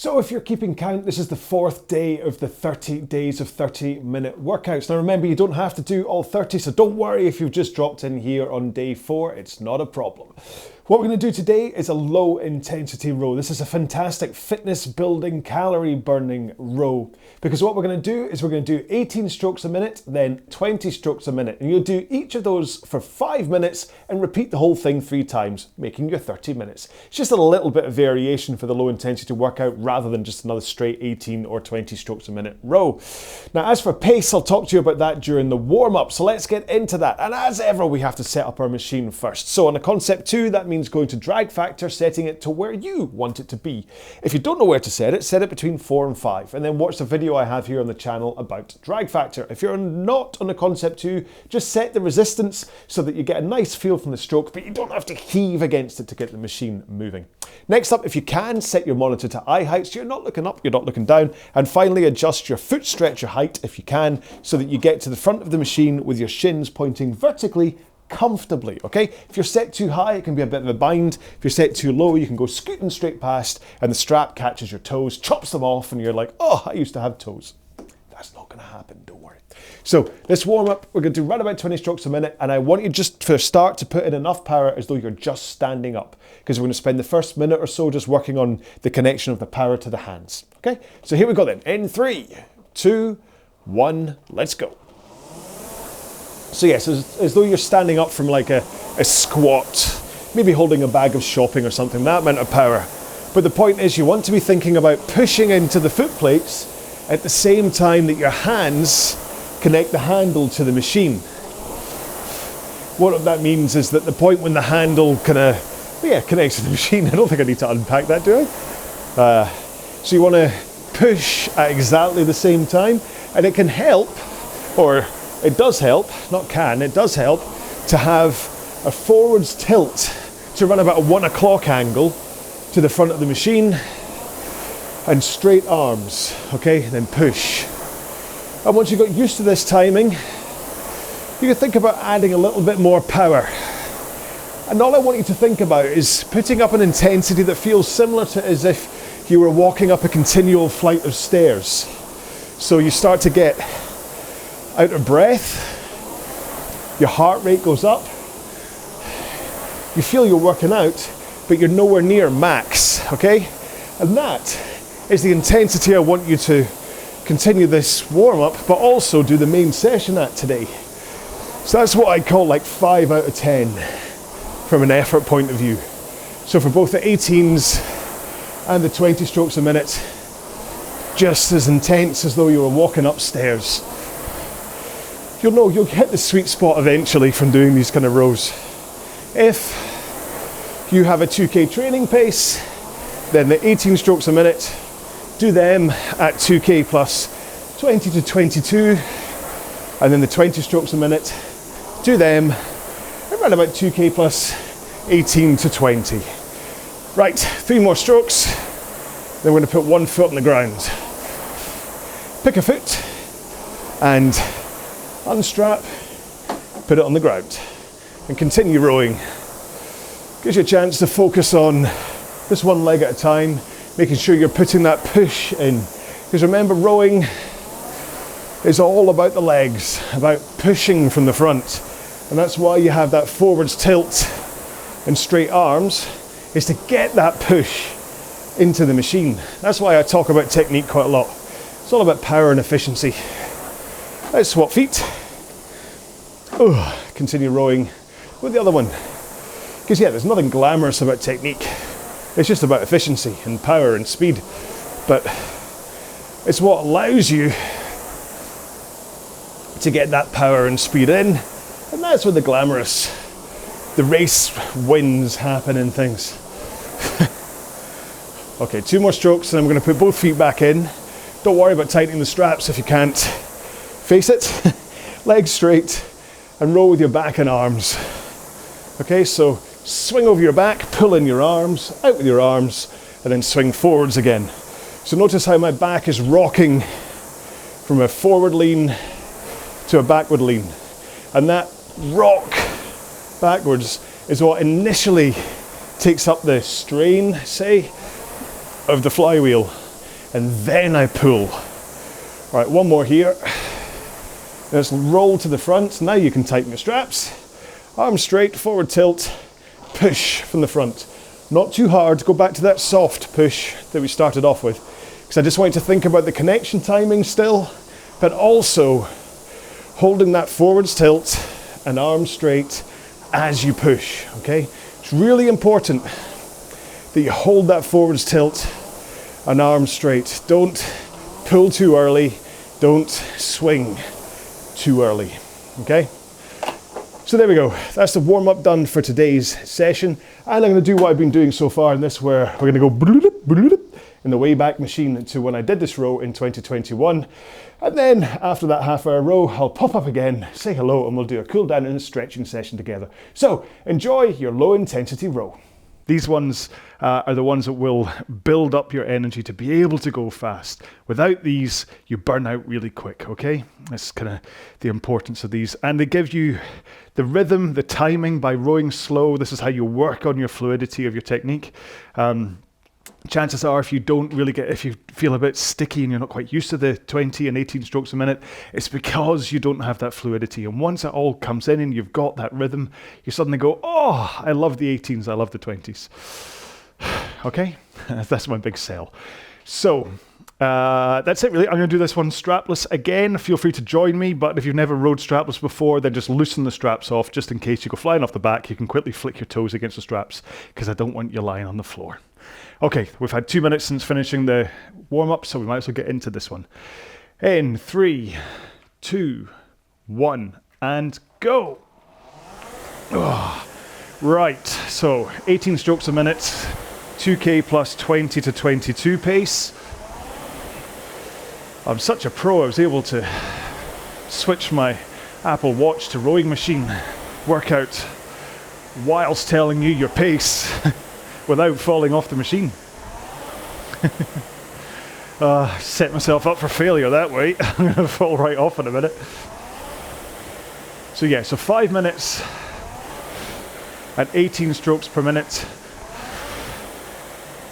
So if you're keeping count, this is the 4th day of the 30 days of 30-minute workouts. Now remember, you don't have to do all 30, so don't worry if you've just dropped in here on day 4, it's not a problem. What we're going to do today is a low intensity row. This is a fantastic fitness building, calorie burning row, because what we're going to do is we're going to do 18 strokes a minute, then 20 strokes a minute. And you'll do each of those for 5 minutes and repeat the whole thing 3 times, making your 30 minutes. It's just a little bit of variation for the low intensity workout rather than just another straight 18 or 20 strokes a minute row. Now, as for pace, I'll talk to you about that during the warm up. So let's get into that. And as ever, we have to set up our machine first. So on a concept 2, that means going to drag factor, setting it to where you want it to be. If you don't know where to set it between 4 and 5, and then watch the video I have here on the channel about drag factor. If you're not on a concept 2, just set the resistance so that you get a nice feel from the stroke, but you don't have to heave against it to get the machine moving. Next up, if you can, set your monitor to eye height so you're not looking up, you're not looking down, and finally adjust your foot stretcher height if you can, so that you get to the front of the machine with your shins pointing vertically comfortably, okay? If you're set too high, it can be a bit of a bind. If you're set too low, you can go scooting straight past and the strap catches your toes, chops them off, and you're like, oh, I used to have toes. That's not gonna happen, don't worry. So let's warm up. We're gonna do right about 20 strokes a minute, and I want you just for a start to put in enough power as though you're just standing up, because we're gonna spend the first minute or so just working on the connection of the power to the hands, okay? So here we go then, in 3, 2, 1, let's go. So yes, as though you're standing up from like a squat, maybe holding a bag of shopping or something, that amount of power. But the point is, you want to be thinking about pushing into the foot plates at the same time that your hands connect the handle to the machine. What that means is that the point when the handle connects to the machine, I don't think I need to unpack that, do I? So you want to push at exactly the same time, and it can help, or it does help, not can, it does help to have a forwards tilt to run about a 1 o'clock angle to the front of the machine and straight arms, okay, then push. And once you've got used to this timing, you can think about adding a little bit more power. And all I want you to think about is putting up an intensity that feels similar to as if you were walking up a continual flight of stairs. So you start to get out of breath, your heart rate goes up, you feel you're working out, but you're nowhere near max, okay? And that is the intensity I want you to continue this warm-up, but also do the main session at today. So that's what I call like 5 out of 10 from an effort point of view. So for both the 18s and the 20 strokes a minute, just as intense as though you were walking upstairs. You'll know you'll hit the sweet spot eventually from doing these kind of rows. If you have a 2K training pace, then the 18 strokes a minute, do them at 2K plus 20 to 22, and then the 20 strokes a minute, do them around about 2K plus 18 to 20. Right, 3 more strokes, then we're going to put 1 foot on the ground. Pick a foot and unstrap, put it on the ground, and continue rowing. Gives you a chance to focus on this one leg at a time, making sure you're putting that push in. Because remember, rowing is all about the legs, about pushing from the front. And that's why you have that forwards tilt and straight arms, is to get that push into the machine. That's why I talk about technique quite a lot. It's all about power and efficiency. Let's swap feet. Continue rowing with the other one. Because yeah, there's nothing glamorous about technique. It's just about efficiency and power and speed. But it's what allows you to get that power and speed in. And that's where the glamorous, the race wins happen and things. Okay, 2 more strokes and I'm going to put both feet back in. Don't worry about tightening the straps if you can't. Face it, legs straight, and roll with your back and arms. Okay, so swing over your back, pull in your arms, out with your arms, and then swing forwards again. So notice how my back is rocking from a forward lean to a backward lean. And that rock backwards is what initially takes up the strain, say, of the flywheel. and then I pull. All right, one more here. Let's roll to the front. Now you can tighten your straps. Arm straight, forward tilt, push from the front. Not too hard, go back to that soft push that we started off with. Because I just want you to think about the connection timing still, but also holding that forwards tilt and arm straight as you push, okay? It's really important that you hold that forwards tilt and arm straight. Don't pull too early, don't swing too early, okay? So there we go, that's the warm-up done for today's session. And I'm gonna do what I've been doing so far in this, where we're gonna go in the Wayback Machine to when I did this row in 2021. And then after that half-hour row, I'll pop up again, say hello, and we'll do a cool down and a stretching session together. So enjoy your low intensity row. These ones are the ones that will build up your energy to be able to go fast. Without these, you burn out really quick, okay? That's kind of the importance of these. And they give you the rhythm, the timing by rowing slow. This is how you work on your fluidity of your technique. Chances are if you feel a bit sticky and you're not quite used to the 20 and 18 strokes a minute, it's because you don't have that fluidity. And once it all comes in and you've got that rhythm, you suddenly go, oh, I love the 18s, I love the 20s. Okay, that's my big sell. So that's it really. I'm going to do this one strapless again. Feel free to join me, but if you've never rowed strapless before, then just loosen the straps off just in case you go flying off the back. You can quickly flick your toes against the straps because I don't want you lying on the floor. Okay, we've had 2 minutes since finishing the warm-up, so we might as well get into this one. In 3, 2, 1, and go. Oh, right, so 18 strokes a minute, 2K plus 20 to 22 pace. I'm such a pro, I was able to switch my Apple Watch to rowing machine workout whilst telling you your pace without falling off the machine. Set myself up for failure that way. I'm going to fall right off in a minute. So yeah, so 5 minutes at 18 strokes per minute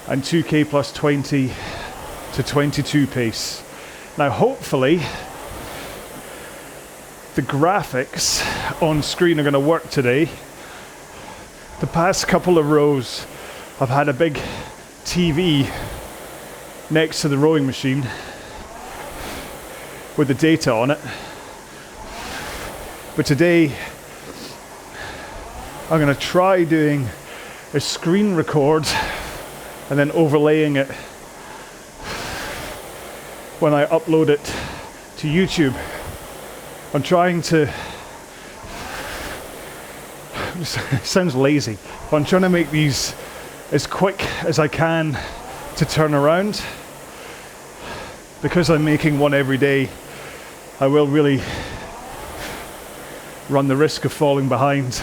and 2K plus 20 to 22 pace. Now hopefully the graphics on screen are going to work today. The past couple of rows I've had a big TV next to the rowing machine with the data on it. But today I'm going to try doing a screen record and then overlaying it when I upload it to YouTube. I'm trying to, it sounds lazy, but I'm trying to make these as quick as I can to turn around. Because I'm making one every day, I will really run the risk of falling behind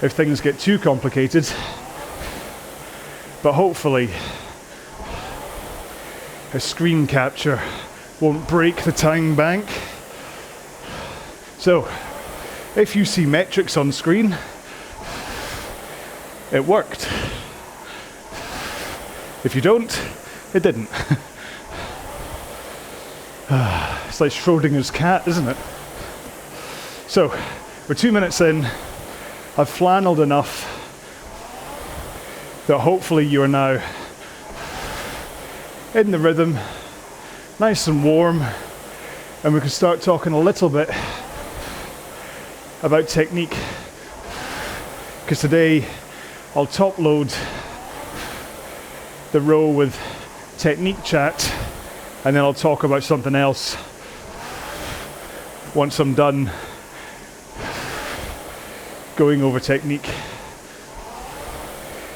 if things get too complicated. But hopefully a screen capture won't break the time bank. So if you see metrics on screen, it worked. If you don't, it didn't. It's like Schrodinger's cat, isn't it? So, we're 2 minutes in. I've flannelled enough that hopefully you are now in the rhythm, nice and warm, and we can start talking a little bit about technique. Because today I'll top load the row with technique chat, and then I'll talk about something else once I'm done going over technique.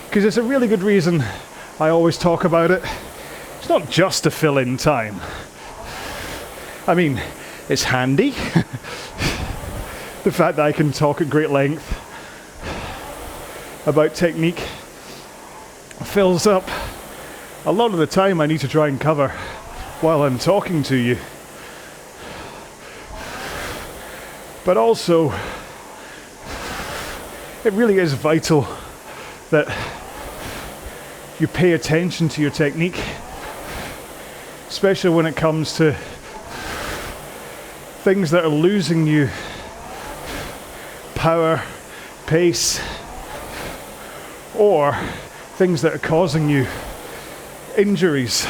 Because it's a really good reason I always talk about it. It's not just to fill in time. I mean, it's handy. The fact that I can talk at great length about technique fills up a lot of the time I need to try and cover while I'm talking to you. But also, it really is vital that you pay attention to your technique especially when it comes to things that are losing you power, pace, or things that are causing you injuries.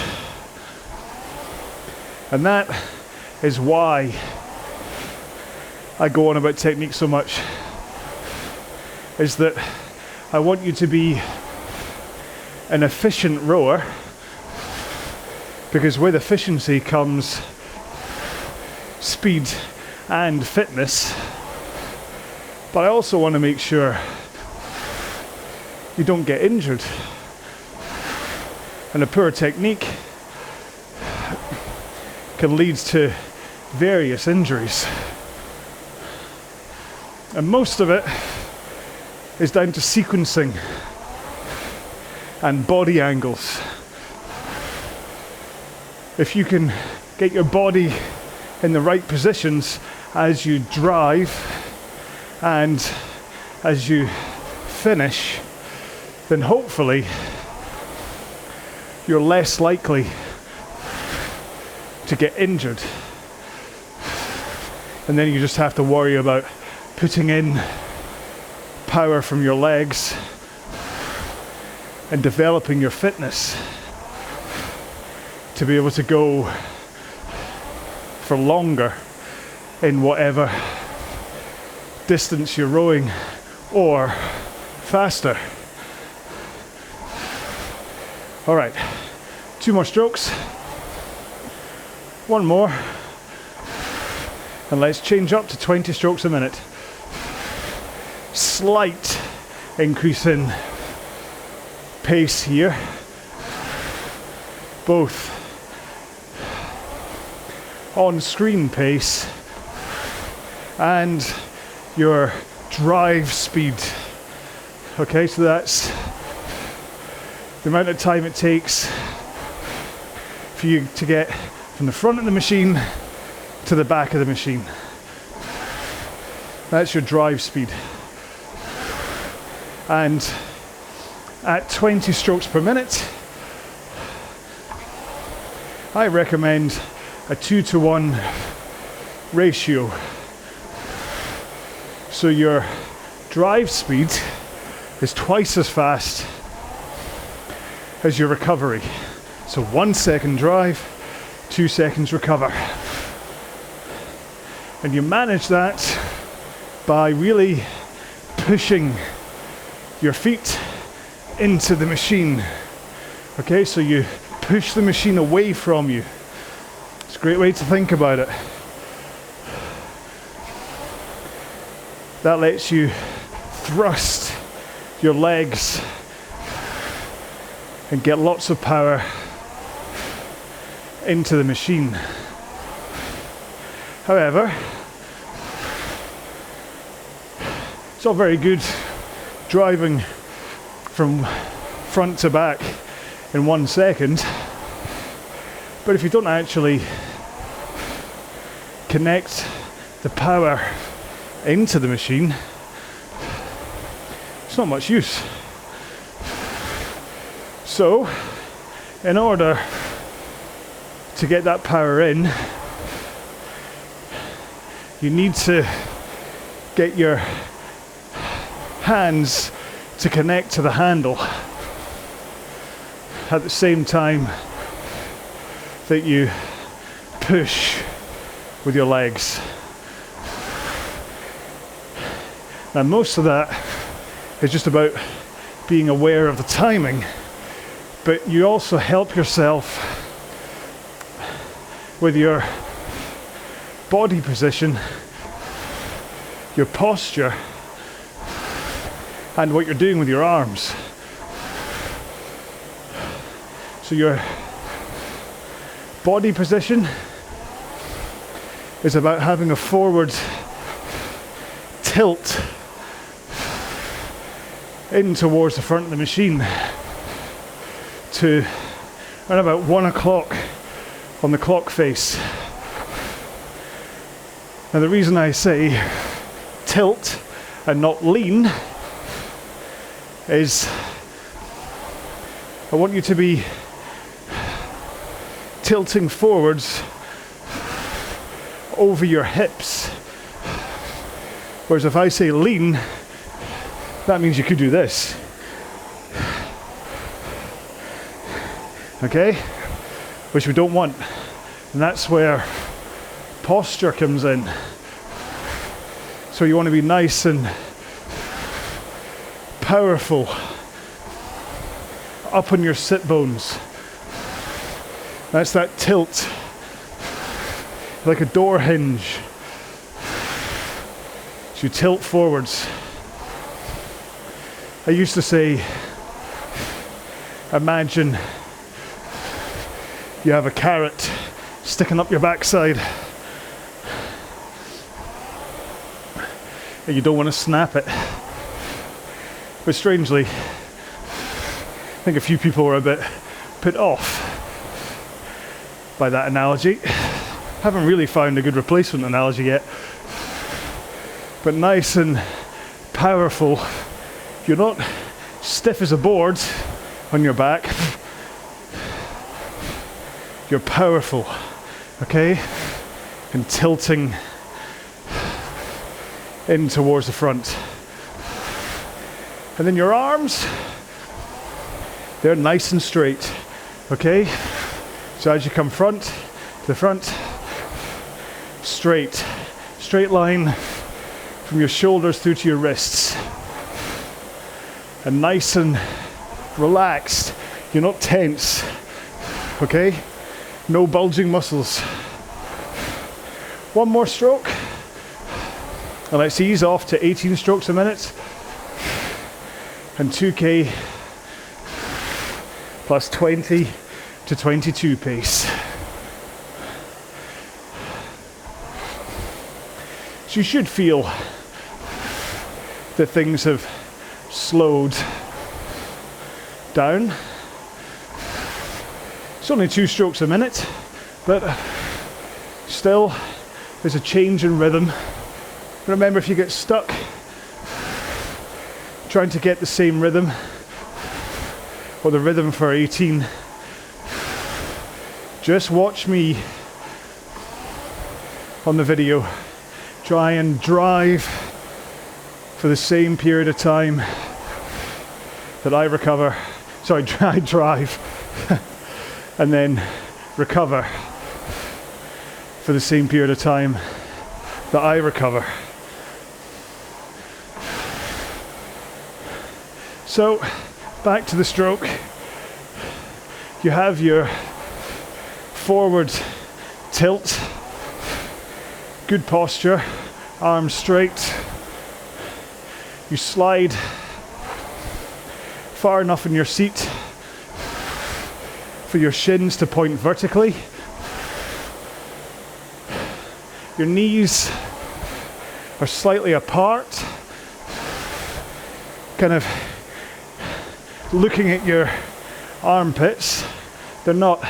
And that is why I go on about technique so much, is that I want you to be an efficient rower, because with efficiency comes speed and fitness. But I also want to make sure you don't get injured. And a poor technique can lead to various injuries. And most of it is down to sequencing and body angles. If you can get your body in the right positions as you drive and as you finish, then hopefully you're less likely to get injured. And then you just have to worry about putting in power from your legs and developing your fitness to be able to go for longer in whatever distance you're rowing, or faster. All right, 2 more strokes, 1 more, and let's change up to 20 strokes a minute. Slight increase in pace here, both on-screen pace and your drive speed. Okay, so that's the amount of time it takes for you to get from the front of the machine to the back of the machine. That's your drive speed. And at 20 strokes per minute, I recommend a 2-to-1 ratio. So your drive speed is twice as fast as your recovery. So 1 second drive, 2 seconds recover. And you manage that by really pushing your feet into the machine. Okay, so you push the machine away from you. It's a great way to think about it. That lets you thrust your legs and get lots of power into the machine. However, it's all very good driving from front to back in 1 second, but if you don't actually connect the power into the machine, it's not much use. So, in order to get that power in, you need to get your hands to connect to the handle at the same time that you push with your legs. Now, most of that is just about being aware of the timing, but you also help yourself with your body position, your posture, and what you're doing with your arms. So your body position is about having a forward tilt in towards the front of the machine to around about 1 o'clock on the clock face. Now, the reason I say tilt and not lean is I want you to be tilting forwards over your hips. Whereas if I say lean, that means you could do this. Okay? Which we don't want. And that's where posture comes in. So you want to be nice and powerful up on your sit bones. That's that tilt, like a door hinge. So you tilt forwards. I used to say, imagine you have a carrot sticking up your backside and you don't want to snap it. But strangely, I think a few people were a bit put off by that analogy. Haven't really found a good replacement analogy yet. But nice and powerful. You're not stiff as a board on your back. You're powerful, okay? And tilting in towards the front. And then your arms, they're nice and straight, okay? So as you come front to the front, straight line from your shoulders through to your wrists. And nice and relaxed. You're not tense, okay? No bulging muscles. One more stroke. And let's ease off to 18 strokes a minute. And 2K plus 20 to 22 pace. So you should feel that things have slowed down. It's only 2 strokes a minute, but still there's a change in rhythm. Remember, if you get stuck trying to get the same rhythm or the rhythm for 18, just watch me on the video. Try and drive for the same period of time that I recover. Sorry, I drive and then recover for the same period of time that I recover. So, back to the stroke. You have your forward tilt, good posture, arms straight. You slide far enough in your seat for your shins to point vertically. Your knees are slightly apart, kind of looking at your armpits. They're not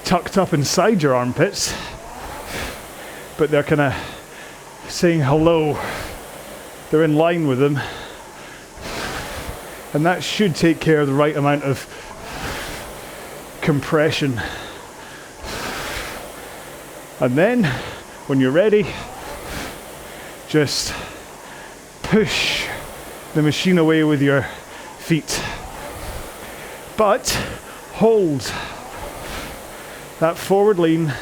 tucked up inside your armpits, but they're kind of saying hello. They're in line with them. And that should take care of the right amount of compression. And then, when you're ready, just push the machine away with your feet. But hold that forward lean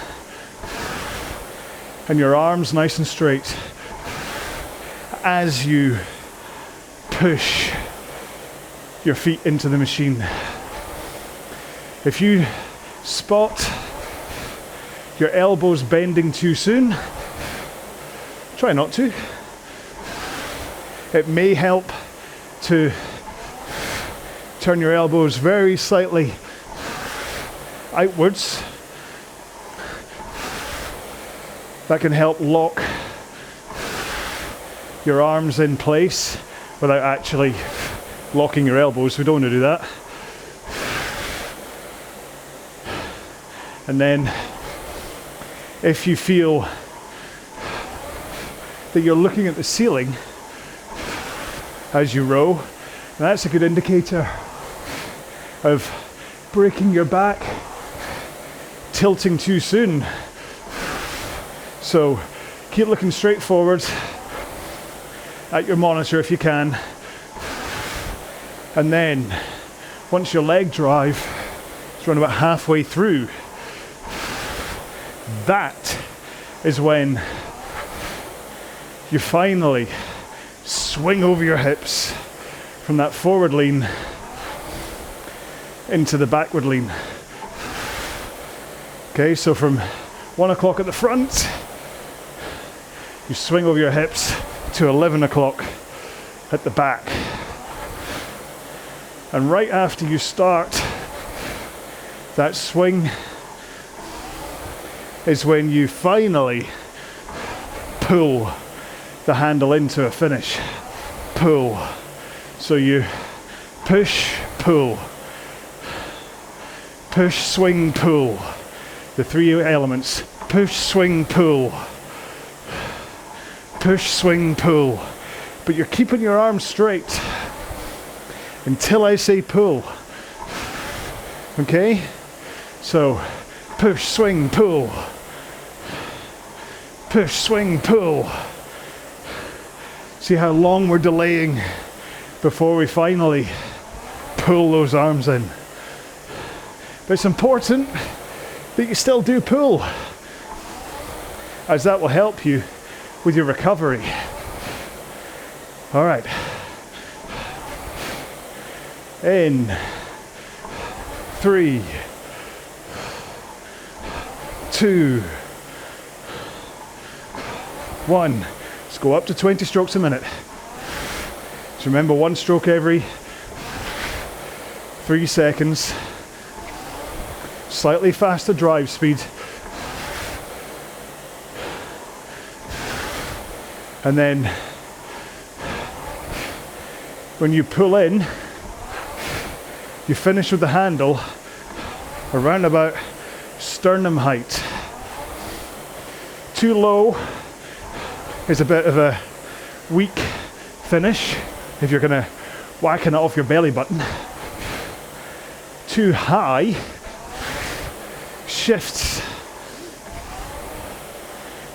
and your arms nice and straight as you push your feet into the machine. If you spot your elbows bending too soon, try not to. It may help to turn your elbows very slightly outwards. That can help lock your arms in place without actually locking your elbows. We don't want to do that. And then if you feel that you're looking at the ceiling as you row, that's a good indicator of breaking your back tilting too soon. So keep looking straight forward at your monitor if you can. And then once your leg drive is around about halfway through, that is when you finally swing over your hips from that forward lean into the backward lean. Okay, so from 1 o'clock at the front, you swing over your hips to 11 o'clock at the back. And right after you start that swing is when you finally pull the handle into a finish. Pull. So you push, pull. Push, swing, pull. The three elements. Push, swing, pull. Push, swing, pull. But you're keeping your arms straight until I say pull. Okay? So push, swing, pull. Push, swing, pull. See how long we're delaying before we finally pull those arms in. But it's important that you still do pull, as that will help you with your recovery. All right. In 3, 2, 1. Let's go up to 20 strokes a minute. So remember, 1 stroke every 3 seconds. Slightly faster drive speed. And then when you pull in, you finish with the handle around about sternum height. Too low is a bit of a weak finish if you're gonna whacking it off your belly button. Too high shifts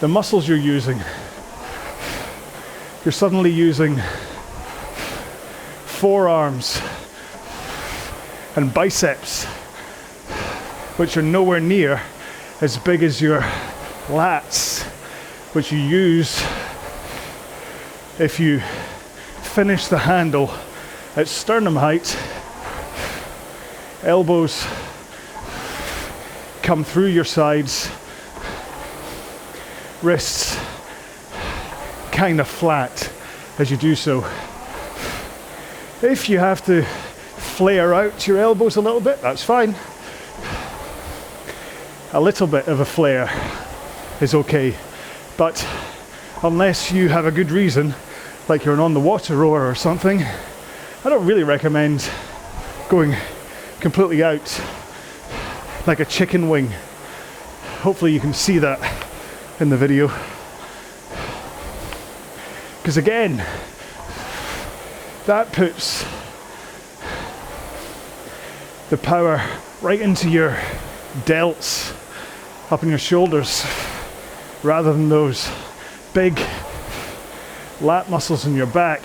the muscles you're using. You're suddenly using forearms and biceps, which are nowhere near as big as your lats, which you use if you finish the handle at sternum height. Elbows come through your sides, wrists kind of flat as you do so. If you have to flare out your elbows a little bit, that's fine. A little bit of a flare is okay, but unless you have a good reason, like you're an on the water rower or something, I don't really recommend going completely out like a chicken wing. Hopefully you can see that in the video. Because again, that puts the power right into your delts, up in your shoulders, rather than those big lat muscles in your back,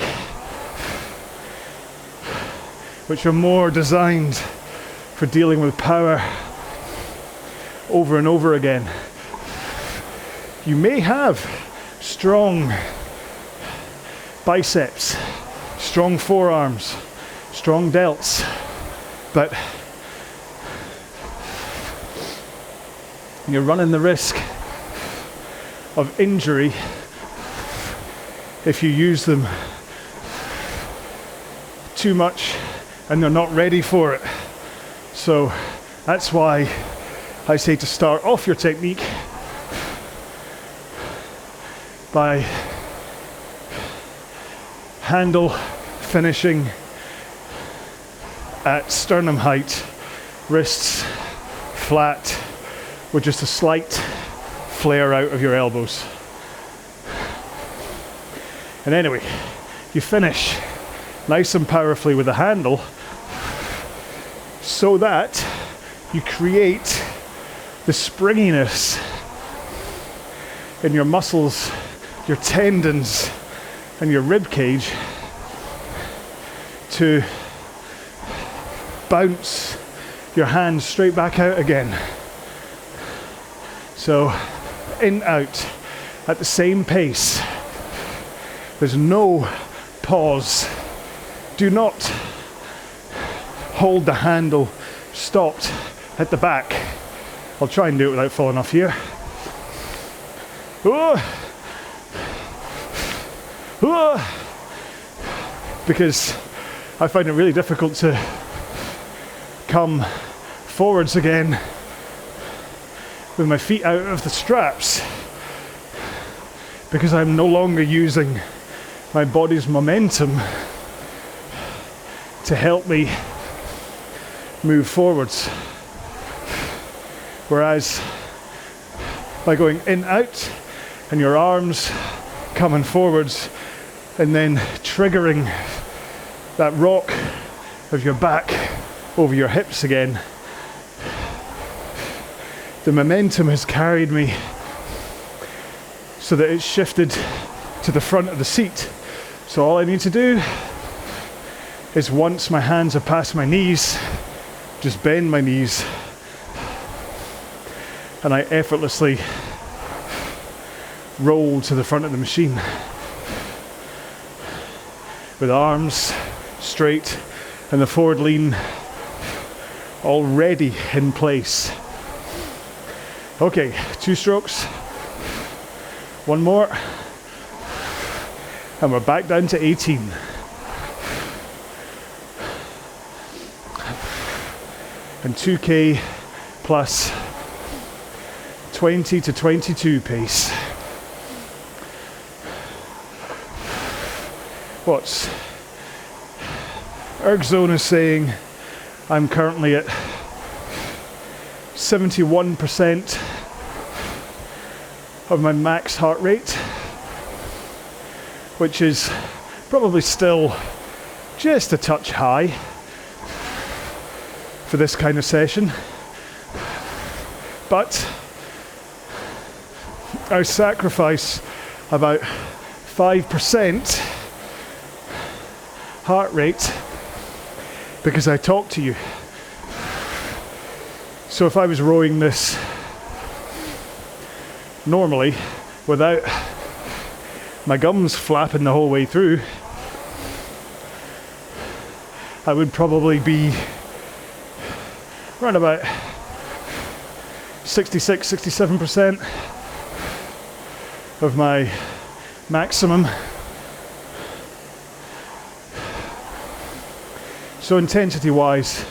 which are more designed for dealing with power over and over again. You may have strong biceps, strong forearms, strong delts, but you're running the risk of injury if you use them too much and they're not ready for it. So that's why I say to start off your technique by handle finishing at sternum height, wrists flat, with just a slight flare out of your elbows. And anyway, you finish nice and powerfully with the handle so that you create the springiness in your muscles, your tendons, and your rib cage to bounce your hands straight back out again. So in, out at the same pace. There's no pause. Do not hold the handle stopped at the back. I'll try and do it without falling off here. Because I find it really difficult to come forwards again with my feet out of the straps, because I'm no longer using my body's momentum to help me move forwards. Whereas by going in, out, and your arms coming forwards and then triggering that rock of your back over your hips again, the momentum has carried me so that it's shifted to the front of the seat. So all I need to do is, once my hands are past my knees, just bend my knees and I effortlessly roll to the front of the machine with arms straight and the forward lean already in place. Okay, 2 strokes, 1 more, and we're back down to 18. And 2K plus 20 to 22 pace. What's ErgZone is saying I'm currently at 71% of my max heart rate, which is probably still just a touch high for this kind of session, but I sacrifice about 5% heart rate because I talk to you. So if I was rowing this normally without my gums flapping the whole way through, I would probably be around about 66, 67% of my maximum. So intensity wise,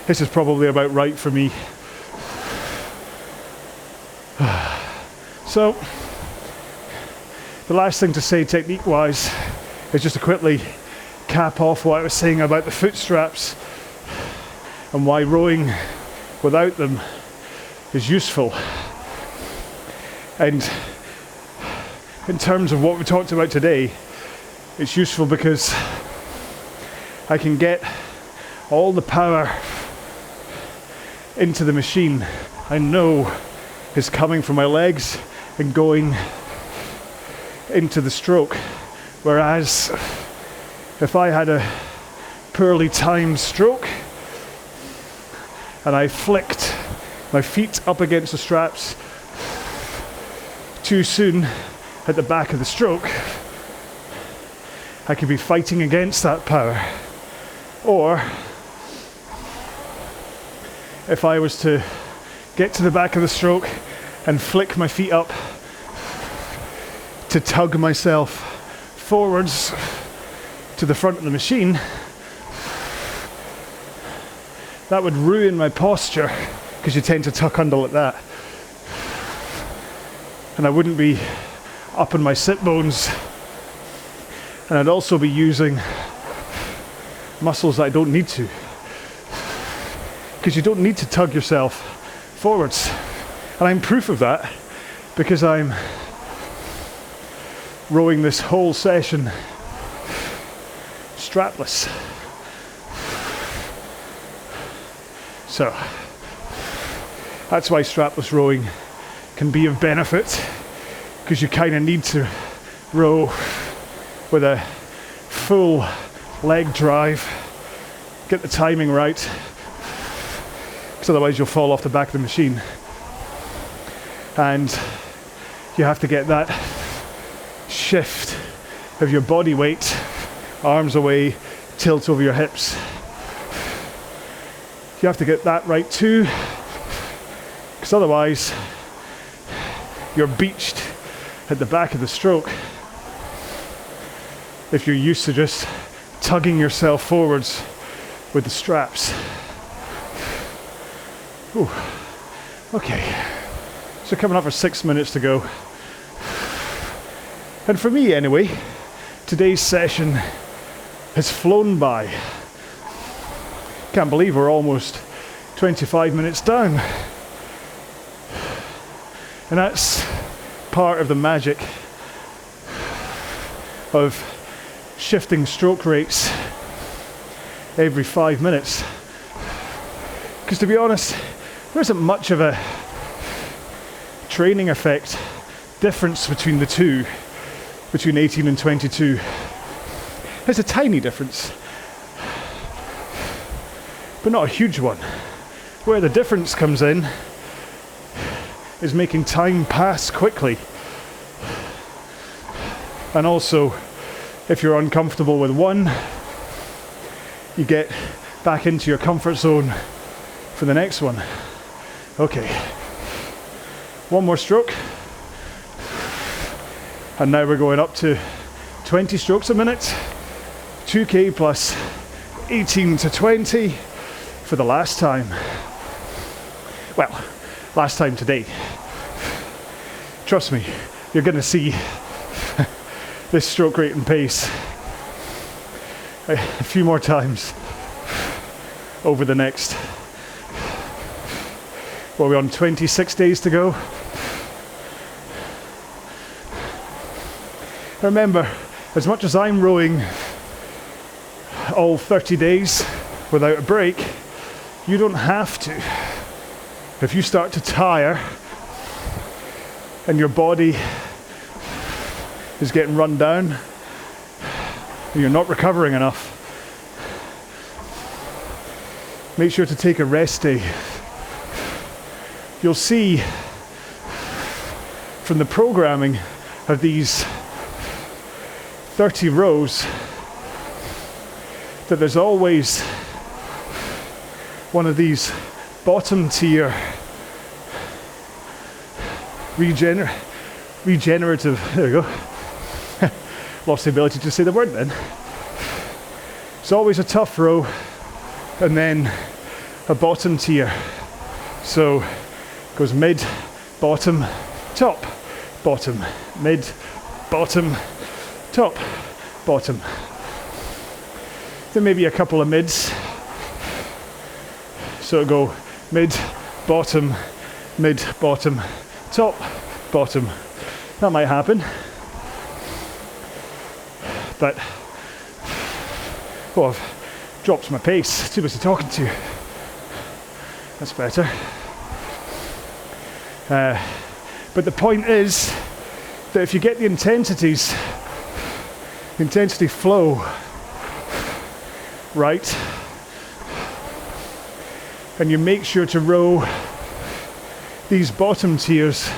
this is probably about right for me. So the last thing to say technique wise is just to quickly cap off what I was saying about the foot straps and why rowing without them is useful. And in terms of what we talked about today, it's useful because I can get all the power into the machine I know is coming from my legs and going into the stroke. Whereas if I had a poorly timed stroke and I flicked my feet up against the straps too soon at the back of the stroke, I could be fighting against that power. Or if I was to get to the back of the stroke and flick my feet up to tug myself forwards to the front of the machine, that would ruin my posture because you tend to tuck under like that. And I wouldn't be up in my sit bones, and I'd also be using muscles that I don't need to, because you don't need to tug yourself forwards. And I'm proof of that because I'm rowing this whole session strapless. So That's why strapless rowing can be of benefit, because you kind of need to row with a full leg drive, get the timing right, because otherwise you'll fall off the back of the machine. And you have to get that shift of your body weight, arms away, tilt over your hips. You have to get that right too, because otherwise you're beached at the back of the stroke if you're used to just tugging yourself forwards with the straps. Ooh. Okay, so coming up for 6 minutes to go. And for me anyway, today's session has flown by. Can't believe we're almost 25 minutes down. And that's part of the magic of shifting stroke rates every 5 minutes. Because to be honest, there isn't much of a training effect difference between the two, between 18 and 22. There's a tiny difference, but not a huge one. Where the difference comes in is making time pass quickly. And also, if you're uncomfortable with one, you get back into your comfort zone for the next one. Okay, one more stroke. And now we're going up to 20 strokes a minute, 2k plus 18 to 20 for the last time. Well, last time today. Trust me, you're going to see this stroke rate and pace a few more times over the next, well, we're on 26 days to go. Remember, as much as I'm rowing all 30 days without a break, you don't have to. If you start to tire and your body is getting run down and you're not recovering enough, make sure to take a rest day. You'll see from the programming of these 30 rows that there's always one of these bottom tier regenerative, there we go, lost the ability to say the word then. It's always a tough row and then a bottom tier. So it goes mid, bottom, top, bottom, mid, bottom, top, bottom. Then maybe a couple of mids. So it'll go mid, bottom, top, bottom. That might happen. But, oh, I've dropped my pace. Too busy talking to you. That's better. But the point is that if you get the intensity flow right, and you make sure to row these bottom tiers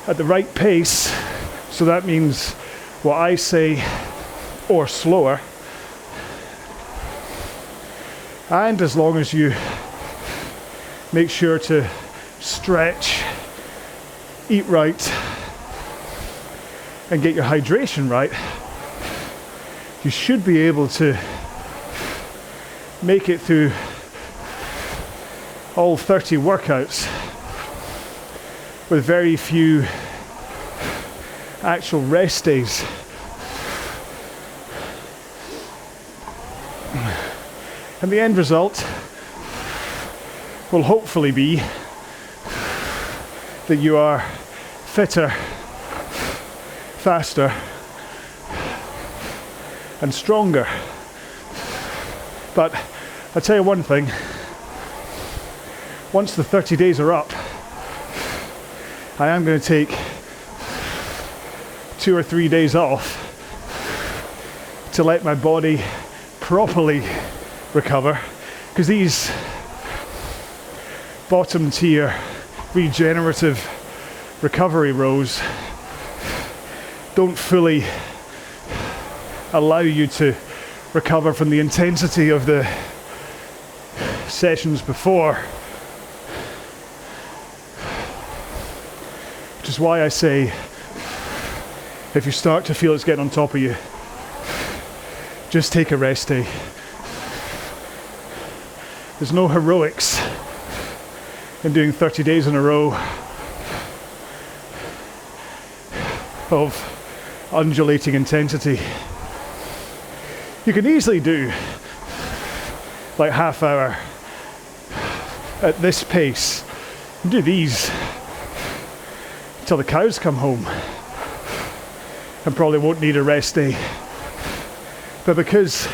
at the right pace, so that means what I say or slower, and as long as you make sure to stretch, eat right, and get your hydration right, you should be able to make it through all 30 workouts with very few actual rest days. And the end result will hopefully be that you are fitter, faster, and stronger. But I'll tell you one thing, once the 30 days are up, I am going to take 2 or 3 days off to let my body properly recover, because these bottom tier regenerative recovery rows don't fully allow you to recover from the intensity of the sessions before. Which is why I say, if you start to feel it's getting on top of you, just take a rest day. There's no heroics in doing 30 days in a row of undulating intensity. You can easily do like half hour at this pace and do these until the cows come home, and probably won't need a rest day. But because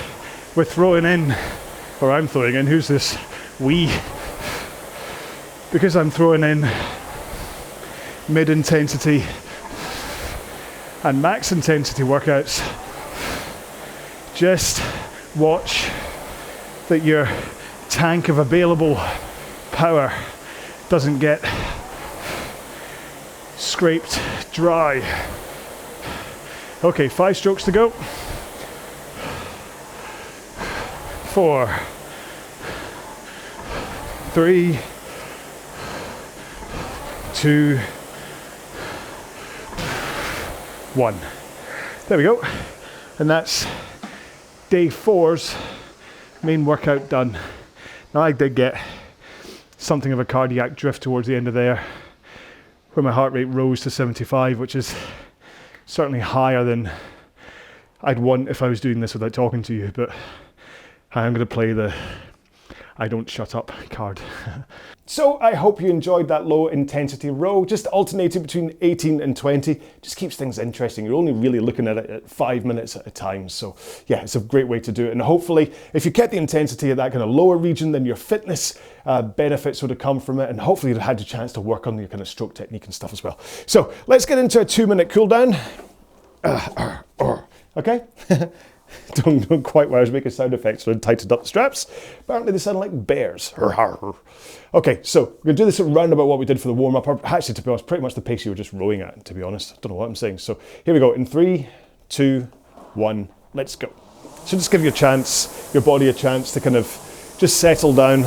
we're throwing in, or I'm throwing in, who's this we? Because I'm throwing in mid-intensity and max intensity workouts, just watch that your tank of available power doesn't get scraped dry. Okay, 5 strokes to go. 4, 3, 2, 1. There we go. And that's day 4's main workout done. Now, I did get something of a cardiac drift towards the end of there, where my heart rate rose to 75, which is certainly higher than I'd want if I was doing this without talking to you, but I am going to play the I don't shut up card. So I hope you enjoyed that low intensity row, just alternating between 18 and 20. Just keeps things interesting. You're only really looking at it at 5 minutes at a time. So yeah, it's a great way to do it. And hopefully if you kept the intensity at that kind of lower region, then your fitness benefits would have come from it. And hopefully you'd have had a chance to work on your kind of stroke technique and stuff as well. So let's get into a 2-minute cool down. Okay. Don't quite where I was making sound effects when I tightened up the straps. Apparently they sound like bears. Okay, so we're going to do this around about what we did for the warm-up. Actually, to be honest, pretty much the pace you were just rowing at, to be honest. I don't know what I'm saying. So here we go. In 3, 2, 1, let's go. So just give your body a chance to kind of just settle down.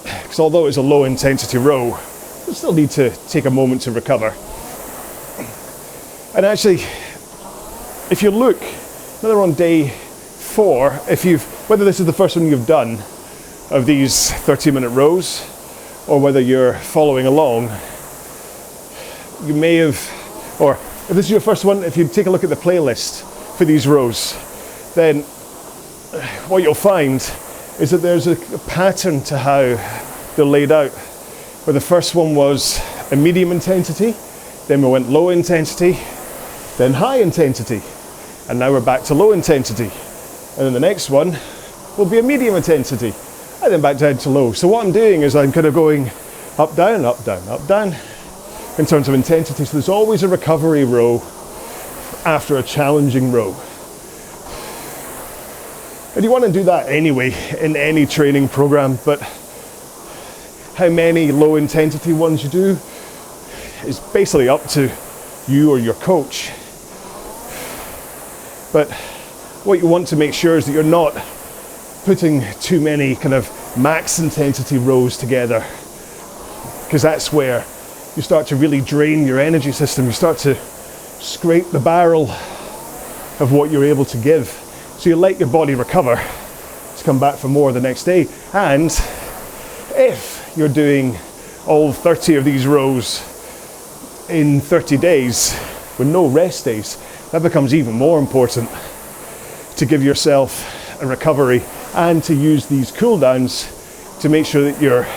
Because although it's a low intensity row, you still need to take a moment to recover. And actually, if you look, now they're on day 4, whether this is the first one you've done of these 30-minute rows, or whether you're following along, you may have, or if this is your first one, if you take a look at the playlist for these rows, then what you'll find is that there's a pattern to how they're laid out, where the first one was a medium intensity, then we went low intensity, then high intensity, and now we're back to low intensity. And then the next one will be a medium intensity, and then back down to low. So what I'm doing is I'm kind of going up, down, up, down, up, down in terms of intensity. So there's always a recovery row after a challenging row. And you want to do that anyway in any training program, but how many low intensity ones you do is basically up to you or your coach. But what you want to make sure is that you're not putting too many kind of max intensity rows together, because that's where you start to really drain your energy system. You start to scrape the barrel of what you're able to give. So you let your body recover to come back for more the next day. And if you're doing all 30 of these rows in 30 days with no rest days, that becomes even more important, to give yourself a recovery and to use these cool downs to make sure that your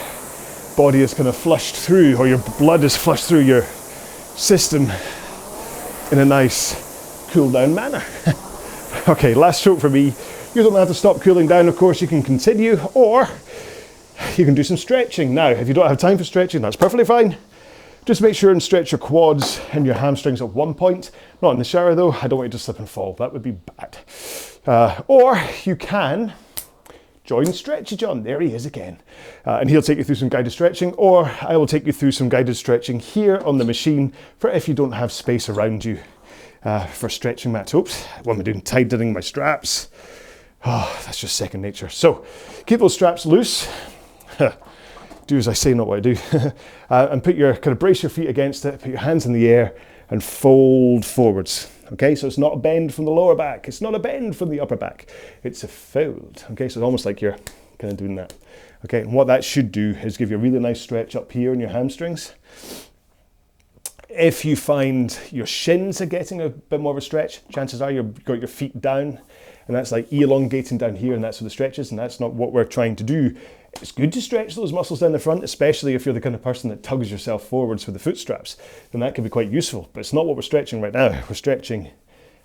body is kind of flushed through, or your blood is flushed through your system in a nice cool down manner. Okay, last stroke for me. You don't have to stop cooling down, of course. You can continue, or you can do some stretching. Now, if you don't have time for stretching, that's perfectly fine. Just make sure and stretch your quads and your hamstrings at one point. Not in the shower though, I don't want you to slip and fall. That would be bad. Or you can join Stretchy John. There he is again. And he'll take you through some guided stretching, or I will take you through some guided stretching here on the machine for if you don't have space around you for stretching mats. Oops, what am I doing? Tightening my straps. Oh, that's just second nature. So keep those straps loose. Do as I say, not what I do. And brace your feet against it, put your hands in the air and fold forwards. Okay, so it's not a bend from the lower back. It's not a bend from the upper back. It's a fold. Okay, so it's almost like you're kind of doing that. Okay, and what that should do is give you a really nice stretch up here in your hamstrings. If you find your shins are getting a bit more of a stretch, chances are you've got your feet down, and that's like elongating down here, and that's where the stretch is, and that's not what we're trying to do. It's good to stretch those muscles down the front, especially if you're the kind of person that tugs yourself forwards with the foot straps, then that can be quite useful. But it's not what we're stretching right now. We're stretching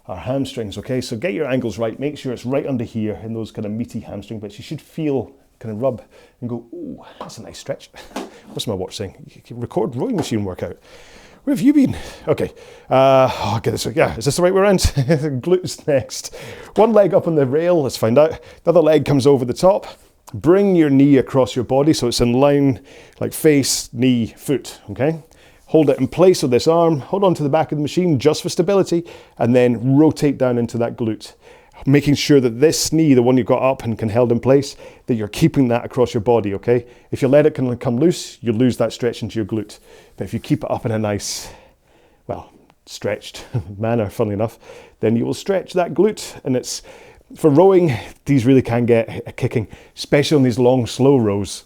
our hamstrings, okay? So get your angles right. Make sure it's right under here in those kind of meaty hamstring bits. You should feel, kind of rub and go, ooh, that's a nice stretch. What's my watch saying? You can record rowing machine workout. Where have you been? Okay, get this. Yeah, is this the right way around? Glutes next. One leg up on the rail, let's find out. The other leg comes over the top. Bring your knee across your body so it's in line, like face, knee, foot, okay? Hold it in place with this arm, hold on to the back of the machine just for stability, and then rotate down into that glute. Making sure that this knee, the one you've got up and can held in place, that you're keeping that across your body, okay? If you let it come loose, you lose that stretch into your glute. But if you keep it up in a nice, well, stretched manner, funnily enough, then you will stretch that glute. And it's, for rowing, these really can get a kicking, especially on these long, slow rows.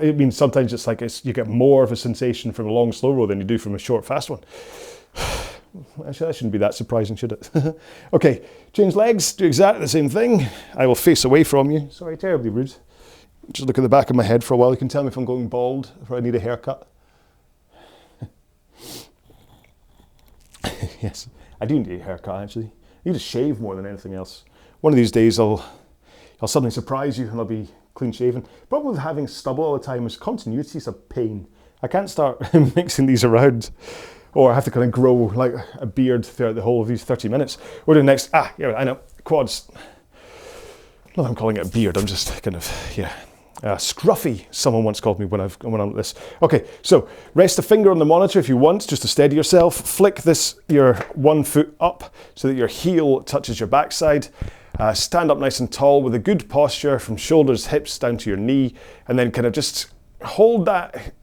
I mean, sometimes it's like you get more of a sensation from a long, slow row than you do from a short, fast one. Actually, that shouldn't be that surprising, should it? Okay, change legs, do exactly the same thing. I will face away from you. Sorry, terribly rude. Just look at the back of my head for a while. You can tell me if I'm going bald, if I need a haircut. Yes, I do need a haircut, actually. I need to shave more than anything else. One of these days I'll suddenly surprise you and I'll be clean shaven. The problem with having stubble all the time is continuity is a pain. I can't start mixing these around, or I have to kind of grow like a beard throughout the whole of these 30 minutes. We're doing next, yeah, I know, quads. Not that I'm calling it a beard, I'm just kind of, yeah. Scruffy, someone once called me when I'm at this. Okay, so rest a finger on the monitor if you want, just to steady yourself. Flick your one foot up so that your heel touches your backside. Stand up nice and tall with a good posture from shoulders, hips down to your knee, and then kind of just hold that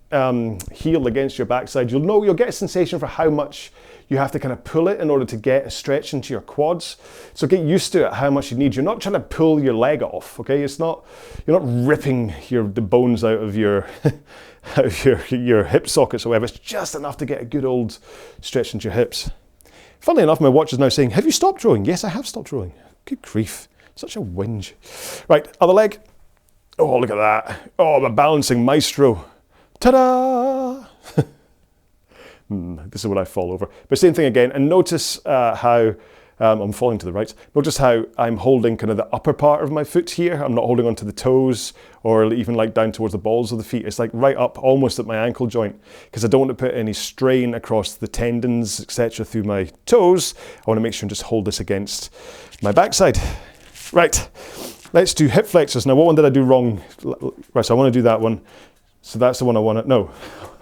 heel against your backside. You'll get a sensation for how much you have to kind of pull it in order to get a stretch into your quads. So get used to it, how much you need. You're not trying to pull your leg off, okay? You're not ripping the bones out of your your hip sockets or whatever. It's just enough to get a good old stretch into your hips. Funnily enough, my watch is now saying, have you stopped rowing? Yes, I have stopped rowing. Good grief, such a whinge. Right, other leg. Oh, look at that. Oh, I'm a balancing maestro. Ta-da! This is what I fall over. But same thing again, and notice how I'm falling to the right. Notice how I'm holding kind of the upper part of my foot here. I'm not holding onto the toes or even like down towards the balls of the feet. It's like right up almost at my ankle joint because I don't want to put any strain across the tendons, etc. through my toes. I want to make sure and just hold this against my backside. Right, let's do hip flexors. Now, what one did I do wrong? Right, so I want to do that one. So that's the one I want to, no,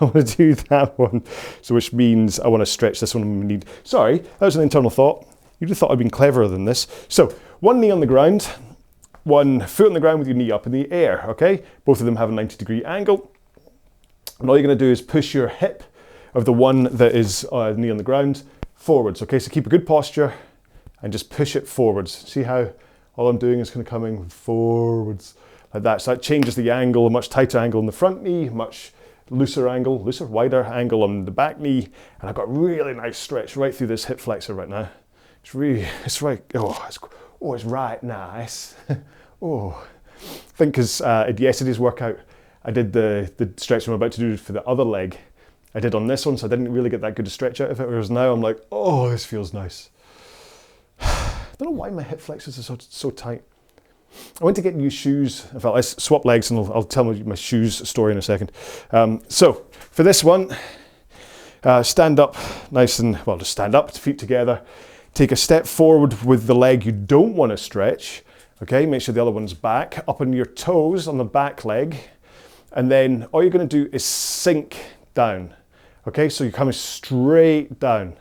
I want to do that one. So which means I want to stretch this one. Sorry, that was an internal thought. You'd have thought I'd been cleverer than this. So one knee on the ground, one foot on the ground with your knee up in the air, okay? Both of them have a 90-degree angle. And all you're going to do is push your hip of the one that is knee on the ground forwards, okay? So keep a good posture and just push it forwards. See how all I'm doing is kind of coming forwards like that. So that changes the angle, a much tighter angle in the front knee, much wider angle on the back knee. And I've got a really nice stretch right through this hip flexor right now. It's right, it's right nice. Oh, I think because at yesterday's workout, I did the stretch I'm about to do for the other leg. I did on this one, so I didn't really get that good a stretch out of it, whereas now I'm like, oh, this feels nice. I don't know why my hip flexors are so tight. I went to get new shoes. In fact, let's swap legs and I'll tell you my shoes story in a second. So for this one, stand up nice and, well, just stand up, feet together. Take a step forward with the leg you don't want to stretch. Okay, make sure the other one's back. Up on your toes on the back leg. And then all you're going to do is sink down. Okay, so you're coming straight down.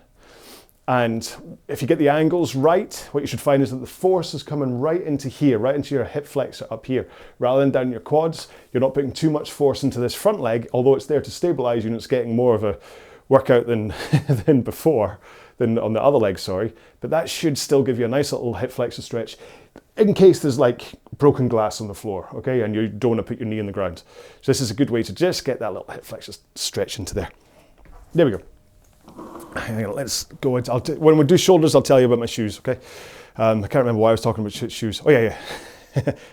And if you get the angles right, what you should find is that the force is coming right into here, right into your hip flexor up here, rather than down your quads. You're not putting too much force into this front leg, although it's there to stabilize you and it's getting more of a workout than, than before, than on the other leg, sorry. But that should still give you a nice little hip flexor stretch in case there's like broken glass on the floor, okay? And you don't want to put your knee in the ground. So this is a good way to just get that little hip flexor stretch into there. There we go. Let's go into, when we do shoulders, I'll tell you about my shoes, okay? I can't remember why I was talking about shoes. Oh yeah.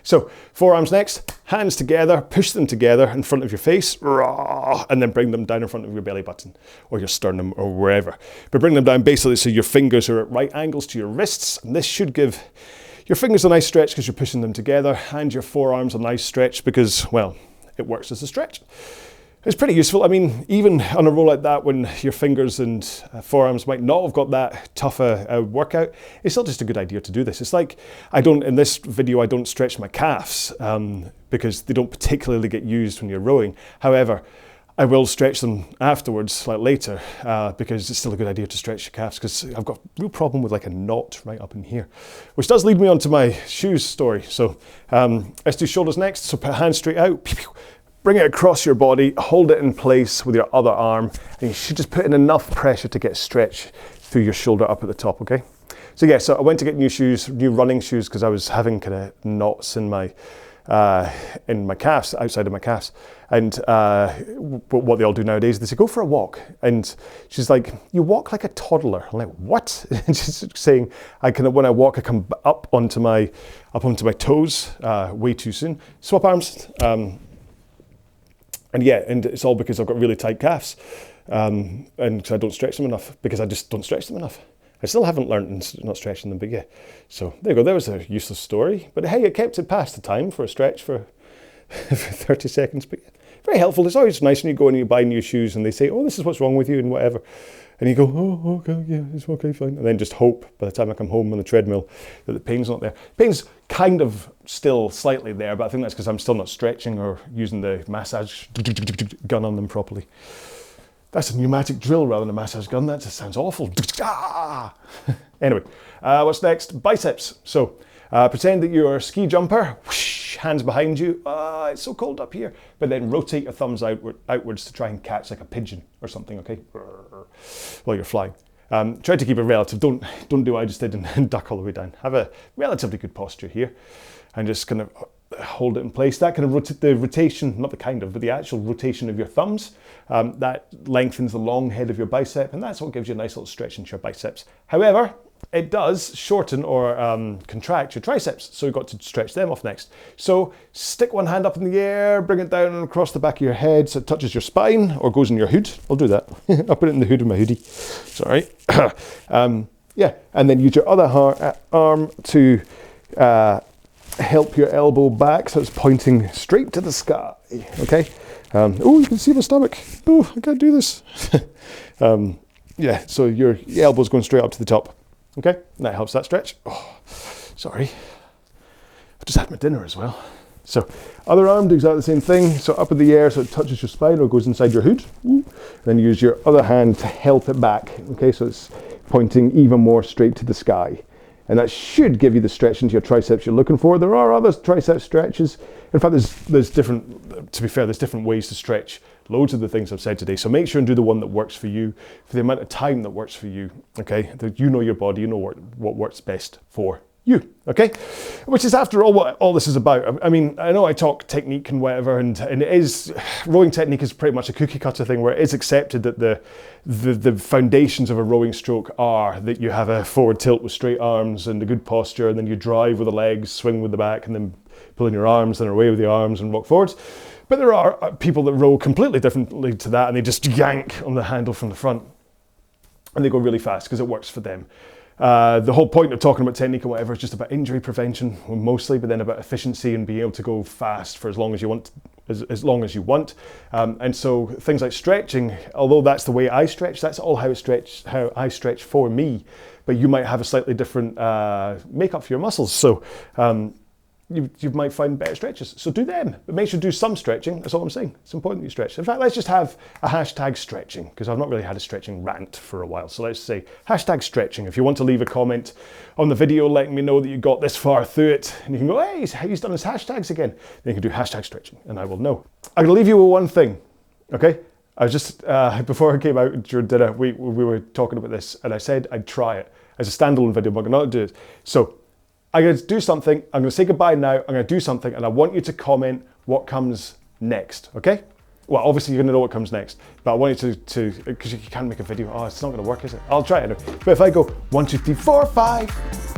So forearms next, hands together, push them together in front of your face, and then bring them down in front of your belly button or your sternum or wherever. But bring them down basically so your fingers are at right angles to your wrists, and this should give your fingers a nice stretch because you're pushing them together, and your forearms a nice stretch because, well, it works as a stretch. It's pretty useful. I mean, even on a row like that, when your fingers and forearms might not have got that tough a workout, it's still just a good idea to do this. It's like, in this video, I don't stretch my calves because they don't particularly get used when you're rowing. However, I will stretch them afterwards, like later, because it's still a good idea to stretch your calves because I've got a real problem with like a knot right up in here, which does lead me on to my shoes story. So let's do shoulders next. So put hands straight out. Pew, pew. Bring it across your body, hold it in place with your other arm, and you should just put in enough pressure to get stretch through your shoulder up at the top, okay? So yeah, so I went to get new running shoes, because I was having kind of knots in my calves, outside of my calves. And what they all do nowadays, they say, go for a walk. And she's like, you walk like a toddler. I'm like, what? And she's saying, when I walk, I come up onto my toes way too soon. Swap arms. And yeah, and it's all because I've got really tight calves, and I don't stretch them enough, because I just don't stretch them enough. I still haven't learned not stretching them, but yeah. So there you go, there was a useless story. But hey, it kept it past the time for a stretch for 30 seconds. But yeah, very helpful. It's always nice when you go and you buy new shoes and they say, oh, this is what's wrong with you and whatever. And you go, oh, okay, yeah, it's okay, fine. And then just hope by the time I come home on the treadmill that the pain's not there. Pain's kind of still slightly there, but I think that's because I'm still not stretching or using the massage gun on them properly. That's a pneumatic drill rather than a massage gun. That just sounds awful. Anyway, what's next? Biceps. So pretend that you're a ski jumper. Whoosh, hands behind you. It's so cold up here. But then rotate your thumbs outwards to try and catch like a pigeon or something, okay? While you're flying. Try to keep it relative. Don't do what I just did and duck all the way down. Have a relatively good posture here. And just kind of hold it in place. That kind of the rotation, not the kind of, but the actual rotation of your thumbs, that lengthens the long head of your bicep, and that's what gives you a nice little stretch into your biceps. However, it does shorten or contract your triceps, so you've got to stretch them off next. So stick one hand up in the air, bring it down and across the back of your head so it touches your spine or goes in your hood. I'll do that. I'll put it in the hood of my hoodie. Sorry. Yeah, and then use your other arm to help your elbow back so it's pointing straight to the sky, okay? Oh, you can see my stomach. Oh, I can't do this. Yeah, so your elbow's going straight up to the top, okay? And that helps that stretch. Oh, sorry. I've just had my dinner as well. So other arm does the same thing. So up in the air so it touches your spine or goes inside your hood. And then use your other hand to help it back, okay? So it's pointing even more straight to the sky. And that should give you the stretch into your triceps you're looking for. There are other tricep stretches. In fact, there's different, to be fair, there's different ways to stretch loads of the things I've said today. So make sure and do the one that works for you, for the amount of time that works for you, okay? That you know your body, you know what works best for you, okay? Which is after all what all this is about. I mean, I know I talk technique and whatever, and it is, rowing technique is pretty much a cookie cutter thing where it is accepted that the foundations of a rowing stroke are that you have a forward tilt with straight arms and a good posture, and then you drive with the legs, swing with the back, and then pull in your arms and away with the arms and rock forwards. But there are people that row completely differently to that, and they just yank on the handle from the front and they go really fast because it works for them. The whole point of talking about technique and whatever is just about injury prevention mostly, but then about efficiency and being able to go fast for as long as you want. And so things like stretching, although that's the way I stretch, that's all how I stretch for me. But you might have a slightly different makeup for your muscles. So you might find better stretches. So do them, but make sure to do some stretching. That's all I'm saying. It's important that you stretch. In fact, let's just have a hashtag stretching, because I've not really had a stretching rant for a while. So let's say hashtag stretching. If you want to leave a comment on the video letting me know that you got this far through it, and you can go, hey, he's done his hashtags again. Then you can do hashtag stretching, and I will know. I'm gonna leave you with one thing, okay? I was just, before I came out during dinner, we were talking about this, and I said I'd try it as a standalone video, but I'm not do it. So I'm going to do something, I'm going to say goodbye now, I'm going to do something, and I want you to comment what comes next, okay? Well, obviously you're going to know what comes next, but I want you to because you can't make a video, oh, it's not going to work, is it? I'll try it anyway. But if I go 1, 2, 3, 4, 5,